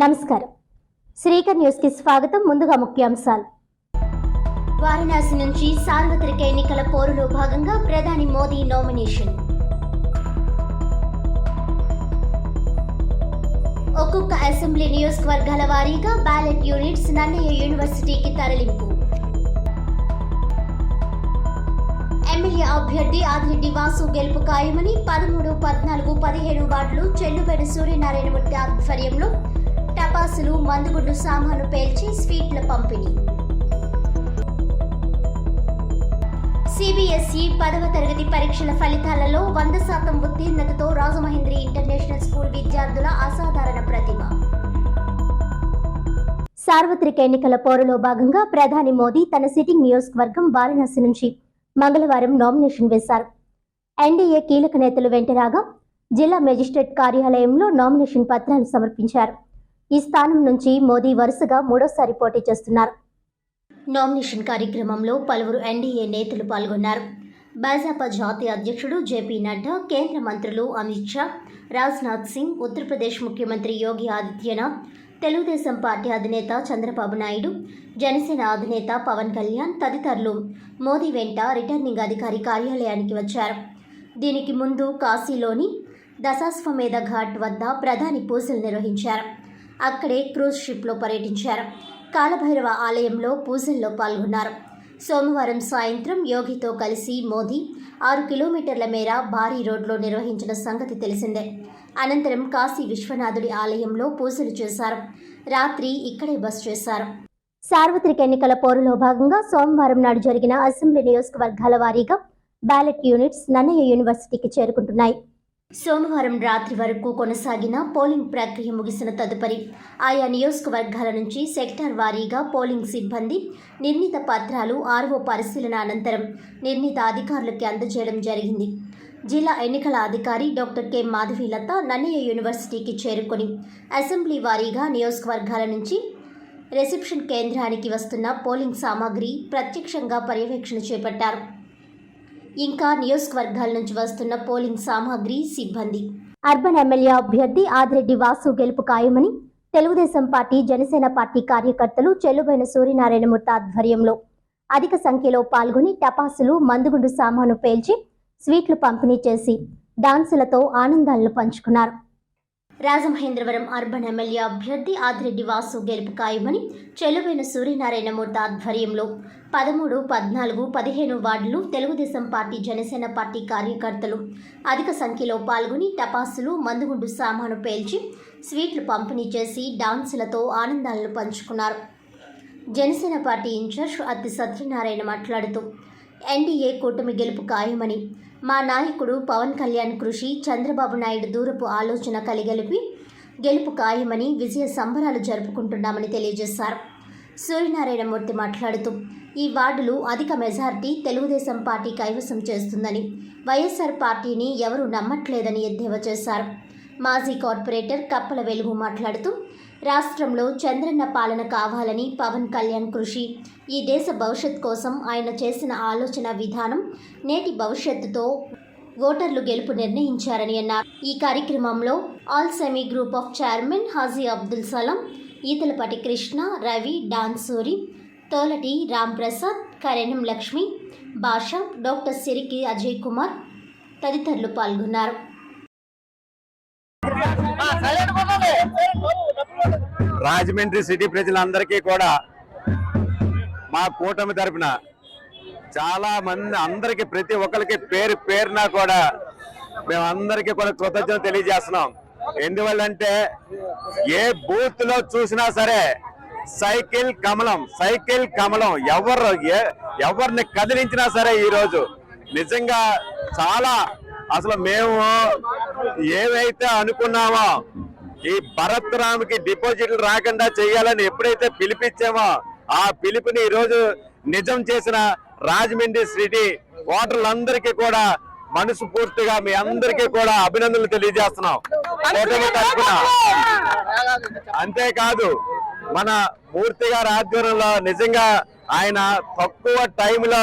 నమస్కారం. శ్రీకర్ న్యూస్ కి స్వాగతం. ముందుగా ముఖ్యాంశాలు. వారణాసి నుంచి సార్వత్రిక ఎన్నికల పోరులో భాగంగా ప్రధాని మోదీ నామినేషన్. ఒక్కొక్క అసెంబ్లీ నియోజకవర్గాల వారీగా బ్యాలెట్ యూనిట్స్ నన్నయ్య యూనివర్సిటీకి తరలింపు. ఎమ్మెల్యే అభ్యర్థి ఆదిరెడ్డి వాసు గెలుపు ఖాయమని 13, 14, 15 వార్డులు చెల్లుబడి సూర్యనారాయణమూర్తి ఆధ్వర్యంలో టపాసులు, మందుగుండు సామాను పేల్చి స్వీట్ల పంపిణీ. సిబిఎస్ఈ 10వ తరగతి పరీక్షల ఫలితాలలో 100% ఉత్తీర్ణతతో రాజమహేంద్రి ఇంటర్నేషనల్ స్కూల్ విద్యార్థుల అసాధారణ ప్రతిభ. సార్వత్రిక ఎన్నికల పోరులో భాగంగా ప్రధాని మోదీ తన సిట్టింగ్ నియోజకవర్గం వారణాసి నుంచి మంగళవారం నామినేషన్ వేశారు. ఎన్డీఏ కీలక నేతలు వెంటరాగా జిల్లా మెజిస్ట్రేట్ కార్యాలయంలో నామినేషన్ పత్రాలు సమర్పించారు. ఈ స్థానం నుంచి మోదీ వరుసగా 3వ పోటీ చేస్తున్నారు. నామినేషన్ కార్యక్రమంలో పలువురు ఎన్డీఏ నేతలు పాల్గొన్నారు. భాజపా జాతీయ అధ్యక్షుడు జేపీ నడ్డా, కేంద్ర మంత్రులు అమిత్ షా, రాజ్నాథ్ సింగ్, ఉత్తరప్రదేశ్ ముఖ్యమంత్రి యోగి ఆదిత్యనాథ్, తెలుగుదేశం పార్టీ అధినేత చంద్రబాబు నాయుడు, జనసేన అధినేత పవన్ కళ్యాణ్ తదితరులు మోదీ వెంట రిటర్నింగ్ అధికారి కార్యాలయానికి వచ్చారు. దీనికి ముందు కాశీలోని దశాశ్వమేధ ఘాట్ వద్ద ప్రధాని పూజలు నిర్వహించారు. అక్కడే క్రూజ్ షిప్లో పర్యటించారు. కాలభైరవ ఆలయంలో పూజల్లో పాల్గొన్నారు. సోమవారం సాయంత్రం యోగితో కలిసి మోదీ 6 కిలోమీటర్ల మేర భారీ రోడ్లో నిర్వహించిన సంగతి తెలిసిందే. అనంతరం కాశీ విశ్వనాథుడి ఆలయంలో పూజలు చేశారు. రాత్రి ఇక్కడే బస చేశారు. సార్వత్రిక ఎన్నికల పోరులో భాగంగా సోమవారం నాడు జరిగిన అసెంబ్లీ నియోజకవర్గాల వారీగా బ్యాలెట్ యూనిట్స్ నన్నయ్య యూనివర్సిటీకి చేరుకుంటున్నాయి. సోమవారం రాత్రి వరకు కొనసాగిన పోలింగ్ ప్రక్రియ ముగిసిన తదుపరి ఆయా నియోజకవర్గాల నుంచి సెక్టార్ వారీగా పోలింగ్ సిబ్బంది నిర్ణీత పత్రాలు ఆర్ఓ పరిశీలన అనంతరం నిర్ణీత అధికారులకి అందజేయడం జరిగింది. జిల్లా ఎన్నికల అధికారి డాక్టర్ కె మాధవీలత నన్నయ్య యూనివర్సిటీకి చేరుకొని అసెంబ్లీ వారీగా నియోజకవర్గాల నుంచి రిసెప్షన్ కేంద్రానికి వస్తున్న పోలింగ్ సామాగ్రి ప్రత్యక్షంగా పర్యవేక్షణ చేపట్టారు. ఇంకా నియోజకవర్గాల నుంచి వస్తున్న పోలింగ్ సామాగ్రి సిబ్బంది. అర్బన్ ఎమ్మెల్యే అభ్యర్థి ఆదిరెడ్డి వాసు గెలుపు ఖాయమని తెలుగుదేశం పార్టీ, జనసేన పార్టీ కార్యకర్తలు చెల్లుబైన సూర్యనారాయణమూర్తి ఆధ్వర్యంలో అధిక సంఖ్యలో పాల్గొని టపాసులు, మందుగుండు సామాను పేల్చి స్వీట్లు పంపిణీ చేసి డాన్సులతో ఆనందాలను పంచుకున్నారు. రాజమహేంద్రవరం అర్బన్ ఎమ్మెల్యే అభ్యర్థి ఆదిరెడ్డి వాసు గెలుపు ఖాయమని చెల్లుబైన సూర్యనారాయణమూర్తి ఆధ్వర్యంలో 13, 14, 15 వార్డులు తెలుగుదేశం పార్టీ, జనసేన పార్టీ కార్యకర్తలు అధిక సంఖ్యలో పాల్గొని టపాసులు, మందుగుండు సామాను పేల్చి స్వీట్లు పంపిణీ చేసి డాన్సులతో ఆనందాలను పంచుకున్నారు. జనసేన పార్టీ ఇన్ఛార్జ్ అత్తి సత్యనారాయణ మాట్లాడుతూ ఎన్డీఏ కూటమి గెలుపు ఖాయమని, మా నాయకుడు పవన్ కళ్యాణ్ కృషి, చంద్రబాబు నాయుడు దూరపు ఆలోచన కలిగలిపి గెలుపు ఖాయమని విజయ సంబరాలు జరుపుకుంటున్నామని తెలియజేశారు. సూర్యనారాయణమూర్తి మాట్లాడుతూ ఈ వార్డులు అధిక మెజార్టీ తెలుగుదేశం పార్టీ కైవసం చేస్తుందని, వైఎస్ఆర్ పార్టీని ఎవరూ నమ్మట్లేదని ఎద్దేవా చేశారు. మాజీ కార్పొరేటర్ కప్పల వెలుగు మాట్లాడుతూ రాష్ట్రంలో చంద్రన్న పాలన కావాలని, పవన్ కళ్యాణ్ కృషి, ఈ దేశ భవిష్యత్ కోసం ఆయన చేసిన ఆలోచన విధానం నేటి భవిష్యత్తుతో ఓటర్లు గెలుపు నిర్ణయించారని అన్నారు. ఈ కార్యక్రమంలో all semi group of chairman Haji Abdul Salam, Eethalapati Krishna, Ravi, Dansuri, Tholati Ramprasad, Karanam Lakshmi, Basha, doctor Siriki Ajay Kumar తదితరులు పాల్గొన్నారు. రాజమండ్రి సిటీ ప్రజలందరికీ కూడా మా కూటమి తరపున చాలా మంది అందరికి, ప్రతి ఒక్కరికి పేరు పేరున కూడా మేమందరికీ కూడా కృతజ్ఞతలు తెలియజేస్తున్నాం. ఎందువల్లంటే ఏ బూత్ లో చూసినా సరే సైకిల్ కమలం, సైకిల్ కమలం, ఎవరిని కదిలించినా సరే ఈరోజు నిజంగా చాలా, అసలు మేము ఏవైతే అనుకున్నామో ఈ భరత్ రామ్కి డిపాజిట్లు రాకుండా చేయాలని ఎప్పుడైతే పిలిపించామో ఆ పిలుపుని ఈరోజు నిజం చేసిన రాజమండ్రి సిటీ ఓటర్లందరికీ కూడా మనస్ఫూర్తిగా మీ అందరికీ కూడా అభినందనలు తెలియజేస్తున్నాం కూటమి తరఫున. అంతేకాదు మన మూర్తి గారి ఆధ్వర్యంలో నిజంగా ఆయన తక్కువ టైంలో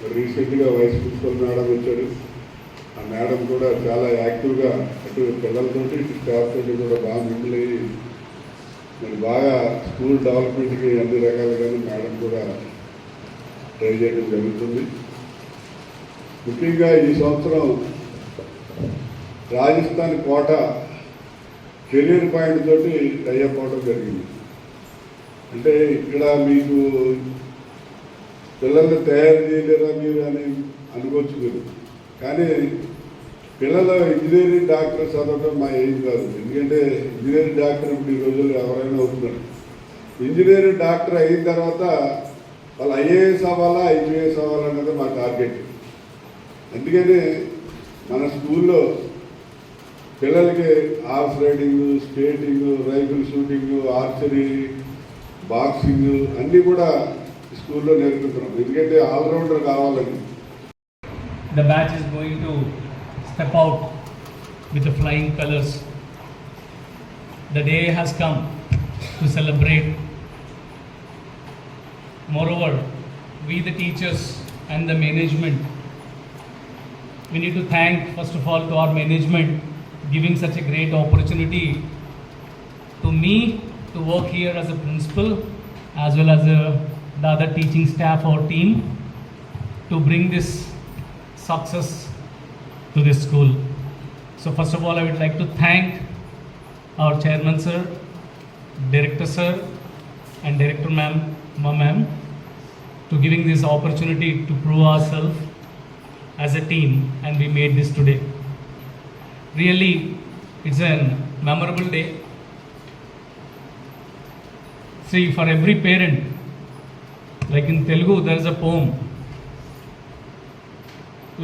రీసెంట్గా వైస్ ప్రిన్సిపల్ మేడం వచ్చాడు. ఆ మేడం కూడా చాలా యాక్టివ్గా అటు పిల్లలతోటి ఇటు స్టాఫ్ తోటి కూడా బాగా మింగిల్ అయ్యి మరి బాగా స్కూల్ డెవలప్మెంట్కి అన్ని రకాలుగానే మేడం కూడా ట్రై చేయడం జరుగుతుంది. ముఖ్యంగా ఈ సంవత్సరం రాజస్థాన్ కోట కెరీర్ పాయింట్ తోటి టైఅప్ అవడం జరిగింది. అంటే ఇక్కడ మీకు పిల్లల్ని తయారు చేయలేరా మీరు అని అనుకోవచ్చు మీరు, కానీ పిల్లలు ఇంజనీరింగ్ డాక్టర్ చదవడం మా ఏం కాదు. ఎందుకంటే ఇంజనీరింగ్ డాక్టర్ ఇప్పుడు ఈ రోజుల్లో ఎవరైనా అవుతున్నారు. ఇంజనీరింగ్ డాక్టర్ అయిన తర్వాత వాళ్ళు ఐఏఎస్ అవ్వాలా ఐపీఎస్ అవ్వాలన్నది మా టార్గెట్. అందుకని మన స్కూల్లో పిల్లలకి horse riding, skating, rifle shooting, archery, boxing అన్నీ కూడా స్కూల్లో నేర్పుతున్నాం. ఎందుకంటే ఆల్రౌండర్ కావాలని. The batch is going to step out with the flying colors. The day has come to celebrate. Moreover, we the teachers and the management, we need to thank first of all to our management giving such a great opportunity to me to work here as a principal as well as the other teaching staff or team to bring this success to this school. So first of all, I would like to thank our chairman sir, director sir and director ma'am to giving this opportunity to prove ourselves as a team, and we made this today. Really, it's a memorable day. See, for every parent, like in Telugu, there is a poem.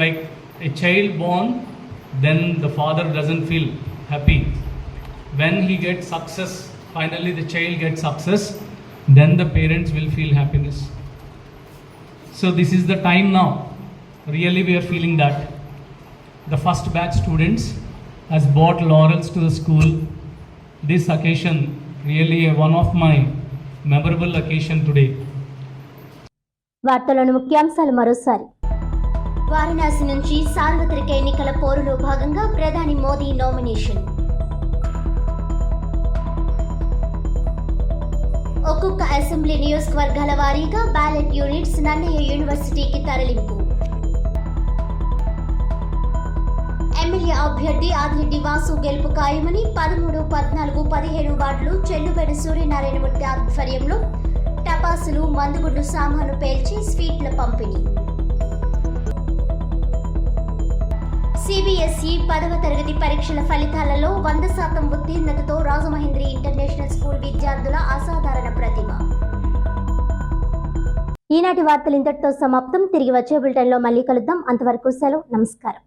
Like a child born, then the father doesn't feel happy. When he gets success, finally the child gets success, then the parents will feel happiness. So this is the time now. Really, we are feeling that. The first batch students has brought laurels to the school. This occasion really one of my memorable occasion today. వార్తలోని ముఖ్యాంశాలు మరోసారి. వారణాసి నుంచి సార్వత్రిక ఎన్నికల పోరులో భాగంగా ప్రధాని Modi nomination. ఒక్కొక్క assembly నియోజకవర్గాల వారీగా బ్యాలెట్ యూనిట్స్ నన్నయ్య యూనివర్సిటీకి తరలింపు. ఎమ్మెల్యే అభ్యర్థి ఆదిరెడ్డి వాసు గెలుపు ఖాయమని 13, 14, 17 వార్డులు చెల్లుబడి సూర్యనారాయణమూర్తి ఆధ్వర్యంలో టపాసులు, మందుగుండు సామాను పేల్చి స్వీట్ల పంపిణీ. సిబిఎస్ఈ 10వ తరగతి పరీక్షల ఫలితాలలో 100% ఉత్తీర్ణతతో రాజమహేంద్రి ఇంటర్నేషనల్ స్కూల్ విద్యార్థుల అసాధారణ ప్రతిభ. ఈనాటి వార్తలు ఇంతటితో సమాప్తం. తిరిగి వచ్చే బులెటిన్లో మళ్ళీ కలుద్దాం. అంతవరకు సెలవు. నమస్కారం.